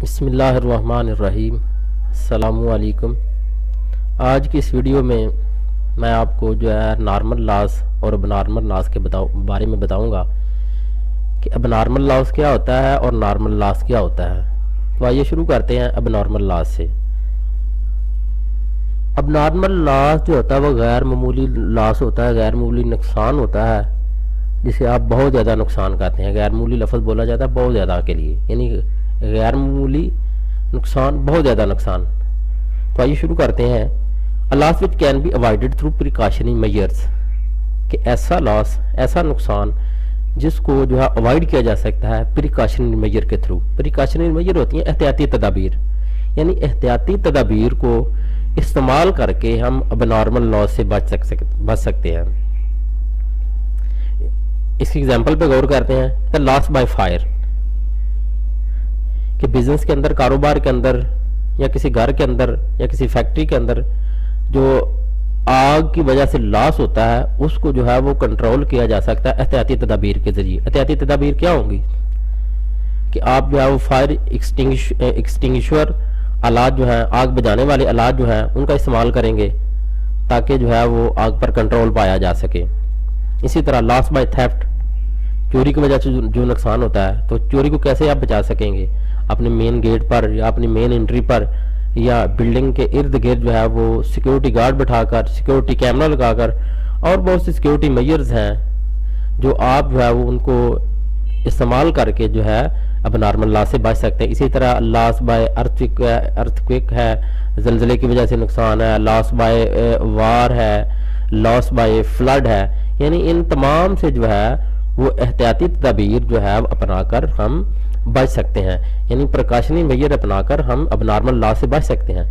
بسم اللہ الرحمن الرحیم۔ السلام علیکم۔ آج کی اس ویڈیو میں میں آپ کو جو ہے نارمل لاز اور اب نارمل لاز کے بارے میں بتاؤں گا کہ اب نارمل لاز کیا ہوتا ہے اور نارمل لاز کیا ہوتا ہے۔ تو آئیے شروع کرتے ہیں اب نارمل لاز سے۔ اب نارمل لاز جو ہوتا ہے وہ غیر معمولی لاز ہوتا ہے، غیر معمولی نقصان ہوتا ہے جسے آپ بہت زیادہ نقصان کہتے ہیں۔ غیر معمولی لفظ بولا جاتا ہے بہت زیادہ کے لیے، یعنی غیر معمولی نقصان، بہت زیادہ نقصان۔ تو آئیے شروع کرتے ہیں۔ A loss which can be avoided through precautionary measures، کہ ایسا لاس، ایسا نقصان جس کو جو ہے اوائڈ کیا جا سکتا ہے پریکاشنری میجر کے تھرو۔ پریکاشنری میجر ہوتی ہیں احتیاطی تدابیر، یعنی احتیاطی تدابیر کو استعمال کر کے ہم اب نارمل لاس سے بچ سکتے ہیں۔ اس کی ایگزامپل پہ غور کرتے ہیں۔ The loss by fire، کہ بزنس کے اندر، کاروبار کے اندر، یا کسی گھر کے اندر یا کسی فیکٹری کے اندر جو آگ کی وجہ سے لاس ہوتا ہے اس کو جو ہے وہ کنٹرول کیا جا سکتا ہے احتیاطی تدابیر کے ذریعے۔ احتیاطی تدابیر کیا ہوں گی کہ آپ جو ہے وہ فائر ایکسٹنگشور آلات جو ہیں، آگ بجھانے والے آلات جو ہیں ان کا استعمال کریں گے تاکہ جو ہے وہ آگ پر کنٹرول پایا جا سکے۔ اسی طرح لاس بائی تھیفٹ، چوری کی وجہ سے جو نقصان ہوتا ہے، تو چوری کو کیسے آپ بچا سکیں گے؟ اپنے مین گیٹ پر یا اپنی مین انٹری پر یا بلڈنگ کے ارد گرد جو ہے وہ سیکیورٹی گارڈ بٹھا کر، سیکیورٹی کیمرہ لگا کر، اور بہت سی سیکیورٹی میجرز ہیں جو آپ جو ہے وہ ان کو استعمال کر کے جو ہے اب نارمل لاس سے بچ سکتے ہیں۔ اسی طرح لاس بائی ارتھ ہے، زلزلے کی وجہ سے نقصان ہے، لاس بائی وار ہے، لاس بائی فلڈ ہے، یعنی ان تمام سے جو ہے وہ احتیاطی تدابیر جو ہے اپنا کر ہم بچ سکتے ہیں، یعنی پریکاشنری میجر اپنا کر ہم اب نارمل لاس سے بچ سکتے ہیں۔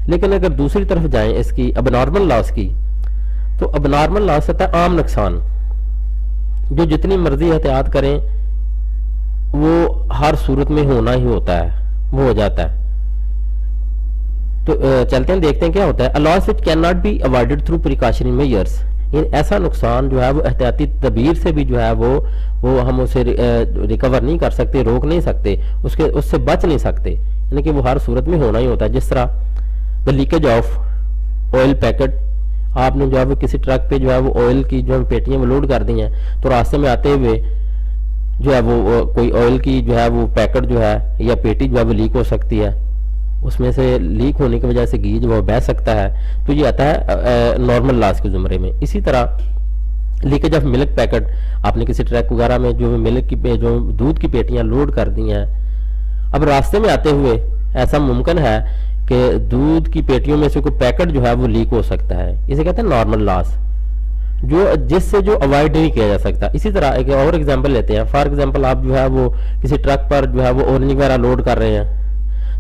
لیکن اگر دوسری طرف جائیں اس کی اب نارمل لاس کی، تو اب نارمل لاس ہوتا ہے عام نقصان، جو جتنی مرضی احتیاط کریں وہ ہر صورت میں ہونا ہی ہوتا ہے، وہ ہو جاتا ہے۔ تو چلتے ہیں دیکھتے ہیں کیا ہوتا ہے۔ A loss which cannot be avoided through precautionary measures، ایسا نقصان جو ہے وہ احتیاطی تدابیر سے بھی جو ہے وہ ہم اسے ریکور نہیں کر سکتے، روک نہیں سکتے، اس سے بچ نہیں سکتے، یعنی کہ وہ ہر صورت میں ہونا ہی ہوتا ہے۔ جس طرح the leakage of oil packet، آپ نے جو ہے وہ کسی ٹرک پہ جو ہے وہ آئل کی جو پیٹیاں وہ لوڈ کر دی ہیں، تو راستے میں آتے ہوئے جو ہے وہ کوئی آئل کی جو ہے وہ پیکٹ جو ہے یا پیٹی جو ہے وہ لیک ہو سکتی ہے، اس میں سے لیک ہونے کی وجہ سے گھی جو وہ بہہ سکتا ہے، تو یہ آتا ہے نارمل لاس کے زمرے میں۔ اسی طرح لیکیج آف ملک پیکٹ، آپ نے کسی ٹرک وغیرہ میں جو ملک کی جو دودھ کی پیٹیاں لوڈ کر دی ہیں، اب راستے میں آتے ہوئے ایسا ممکن ہے کہ دودھ کی پیٹیوں میں سے کوئی پیکٹ جو ہے وہ لیک ہو سکتا ہے، اسے کہتے ہیں نارمل لاس، جس سے جو اوائڈ نہیں کیا جا سکتا۔ اسی طرح ایک اور ایگزامپل لیتے ہیں۔ فار ایگزامپل آپ جو ہے وہ کسی ٹرک پر جو ہے وہ اورنج وغیرہ لوڈ کر رہے ہیں،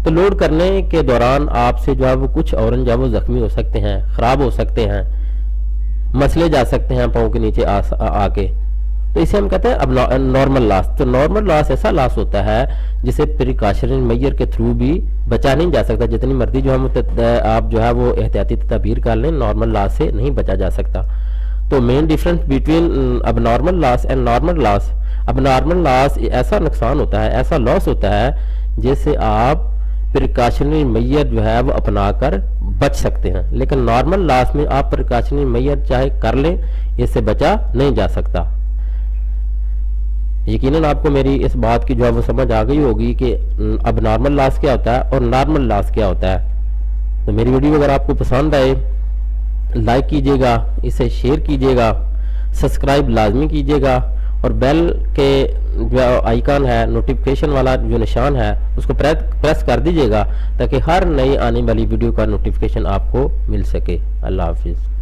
تو لوڈ کرنے کے دوران آپ سے جو ہے وہ کچھ اورنج جو ہے وہ زخمی ہو سکتے ہیں، خراب ہو سکتے ہیں، مسلے جا سکتے ہیں پاؤں کے نیچے آ کے، تو اسے ہم کہتے ہیں اب نارمل لاس۔ تو نارمل لاس ایسا لاس ہوتا ہے جسے پریکاشنری میجر کے تھرو بھی بچا نہیں جا سکتا، جتنی مرضی جو ہم آپ جو ہے وہ احتیاطی تدابیر کر لیں، نارمل لاس سے نہیں بچا جا سکتا۔ تو مین ڈیفرنس بٹوین اب نارمل لاس اینڈ نارمل لاس، اب نارمل لاس ایسا نقصان ہوتا ہے، ایسا لاس ہوتا ہے جس سے آپ پریکاشنری میجر جو ہے وہ اپنا کر بچ سکتے ہیں، لیکن نارمل لاس میں آپ پریکاشنری میجر چاہے کر لیں، اس سے بچا نہیں جا سکتا۔ یقیناً آپ کو میری اس بات کی جو ہے وہ سمجھ آ گئی ہوگی کہ اب نارمل لاس کیا ہوتا ہے اور نارمل لاس کیا ہوتا ہے۔ تو میری ویڈیو اگر آپ کو پسند آئے لائک کیجیے گا، اسے شیئر کیجیے گا، سبسکرائب لازمی کیجیے گا، اور بیل کے جو آئیکن ہے، نوٹیفیکیشن والا جو نشان ہے، اس کو پریس کر دیجیے گا تاکہ ہر نئی آنے والی ویڈیو کا نوٹیفیکیشن آپ کو مل سکے۔ اللہ حافظ۔